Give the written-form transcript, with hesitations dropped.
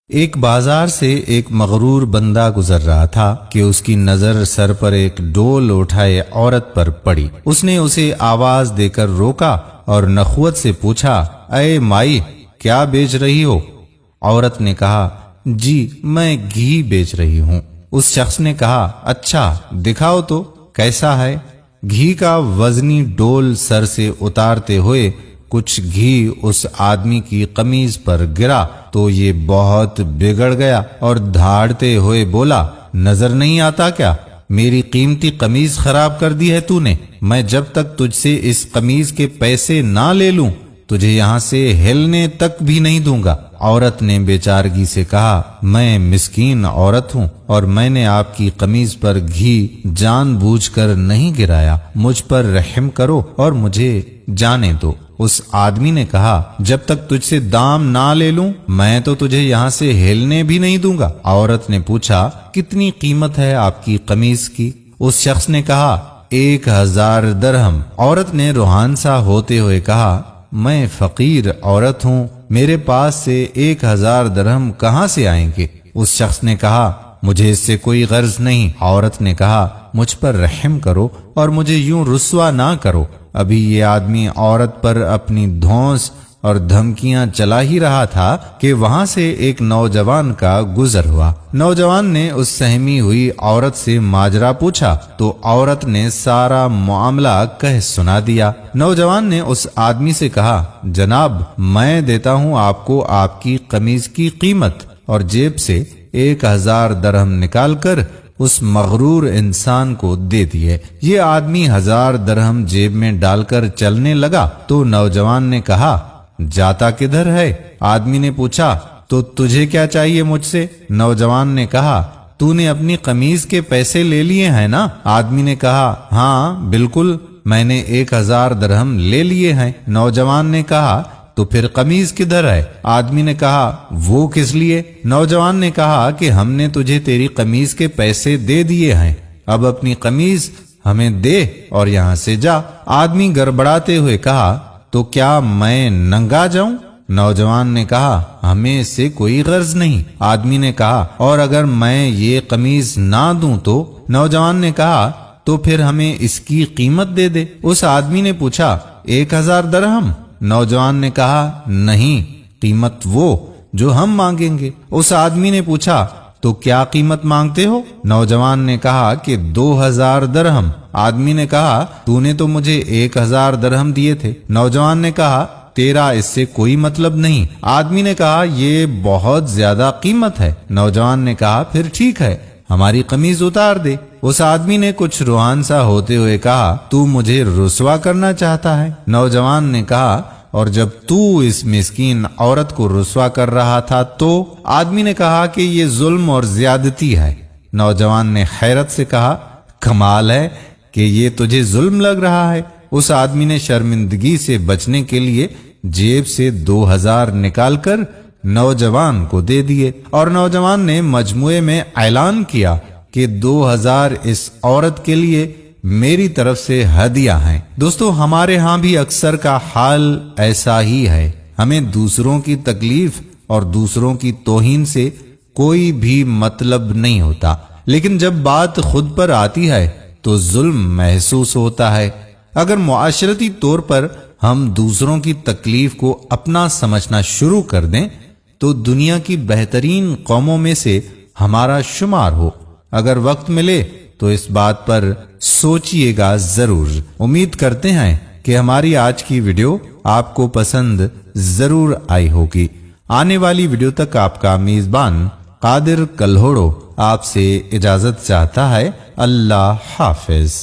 ایک بازار سے ایک مغرور بندہ گزر رہا تھا کہ اس کی نظر سر پر ایک ڈول اٹھائے عورت پر پڑی۔ اس نے اسے آواز دے کر روکا اور نخوت سے پوچھا، اے مائی، کیا بیچ رہی ہو؟ عورت نے کہا، جی میں گھی بیچ رہی ہوں۔ اس شخص نے کہا، اچھا دکھاؤ تو کیسا ہے؟ گھی کا وزنی ڈول سر سے اتارتے ہوئے کچھ گھی اس آدمی کی قمیض پر گرا تو یہ بہت بگڑ گیا اور دھاڑتے ہوئے بولا، نظر نہیں آتا کیا؟ میری قیمتی قمیض خراب کر دی ہے تو نے۔ میں جب تک تجھ سے اس قمیض کے پیسے نہ لے لوں تجھے یہاں سے ہلنے تک بھی نہیں دوں گا۔ عورت نے بیچارگی سے کہا، میں مسکین عورت ہوں اور میں نے آپ کی قمیض پر گھی جان بوجھ کر نہیں گرایا، مجھ پر رحم کرو اور مجھے جانے دو۔ اس آدمی نے کہا، جب تک تجھ سے دام نہ لے لوں میں تو تجھے یہاں سے ہلنے بھی نہیں دوں گا۔ عورت نے پوچھا، کتنی قیمت ہے آپ کی قمیض کی؟ اس شخص نے کہا، 1000 درہم۔ عورت نے روحان سا ہوتے ہوئے کہا، میں فقیر عورت ہوں، میرے پاس سے 1000 درہم کہاں سے آئیں گے؟ اس شخص نے کہا، مجھے اس سے کوئی غرض نہیں۔ عورت نے کہا، مجھ پر رحم کرو اور مجھے یوں رسوا نہ کرو۔ ابھی یہ آدمی عورت پر اپنی دھونس اور دھمکیاں چلا ہی رہا تھا کہ وہاں سے ایک نوجوان کا گزر ہوا۔ نوجوان نے اس سہمی ہوئی عورت سے ماجرا پوچھا تو عورت نے سارا معاملہ کہہ سنا دیا۔ نوجوان نے اس آدمی سے کہا، جناب میں دیتا ہوں آپ کو آپ کی قمیض کی قیمت، اور جیب سے 1000 درہم نکال کر اس مغرور انسان کو دے دیے۔ یہ آدمی 1000 درہم جیب میں ڈال کر چلنے لگا تو نوجوان نے کہا، جاتا کدھر ہے؟ آدمی نے پوچھا، تو تجھے کیا چاہیے مجھ سے؟ نوجوان نے کہا، تو نے اپنی قمیض کے پیسے لے لیے ہیں نا؟ آدمی نے کہا، ہاں بالکل، میں نے 1000 درہم لے لیے ہیں۔ نوجوان نے کہا، تو پھر قمیض کدھر ہے؟ آدمی نے کہا، وہ کس لیے؟ نوجوان نے کہا کہ ہم نے تجھے تیری قمیض کے پیسے دے دیے ہیں، اب اپنی قمیض ہمیں دے اور یہاں سے جا۔ آدمی گڑبڑاتے ہوئے کہا، تو کیا میں ننگا جاؤں؟ نوجوان نے کہا، ہمیں اس سے کوئی غرض نہیں۔ آدمی نے کہا، اور اگر میں یہ قمیض نہ دوں تو؟ نوجوان نے کہا، تو پھر ہمیں اس کی قیمت دے دے۔ اس آدمی نے پوچھا، 1000 درہم؟ نوجوان نے کہا، نہیں، قیمت وہ جو ہم مانگیں گے۔ اس آدمی نے پوچھا، تو کیا قیمت مانگتے ہو؟ نوجوان نے کہا کہ 2000 درہم۔ آدمی نے کہا، تو نے تو مجھے 1000 درہم دیے تھے۔ نوجوان نے کہا، تیرا اس سے کوئی مطلب نہیں۔ آدمی نے کہا، یہ بہت زیادہ قیمت ہے۔ نوجوان نے کہا، پھر ٹھیک ہے، ہماری قمیض اتار دے۔ اس آدمی نے کچھ روحان سا ہوتے ہوئے کہا، تو مجھے رسوا کرنا چاہتا ہے؟ نوجوان نے کہا، اور جب تو اس مسکین عورت کو رسوا کر رہا تھا تو؟ آدمی نے کہا کہ یہ ظلم اور زیادتی ہے۔ نوجوان نے حیرت سے کہا، کمال ہے کہ یہ تجھے ظلم لگ رہا ہے۔ اس آدمی نے شرمندگی سے بچنے کے لیے جیب سے 2000 نکال کر نوجوان کو دے دیے، اور نوجوان نے مجموعے میں اعلان کیا کہ 2000 اس عورت کے لیے میری طرف سے ہدیہ ہیں۔ دوستو، ہمارے ہاں بھی اکثر کا حال ایسا ہی ہے۔ ہمیں دوسروں کی تکلیف اور دوسروں کی توہین سے کوئی بھی مطلب نہیں ہوتا، لیکن جب بات خود پر آتی ہے تو ظلم محسوس ہوتا ہے۔ اگر معاشرتی طور پر ہم دوسروں کی تکلیف کو اپنا سمجھنا شروع کر دیں تو دنیا کی بہترین قوموں میں سے ہمارا شمار ہو۔ اگر وقت ملے تو اس بات پر سوچئے گا ضرور۔ امید کرتے ہیں کہ ہماری آج کی ویڈیو آپ کو پسند ضرور آئی ہوگی۔ آنے والی ویڈیو تک آپ کا میزبان قادر کلہوڑو آپ سے اجازت چاہتا ہے۔ اللہ حافظ۔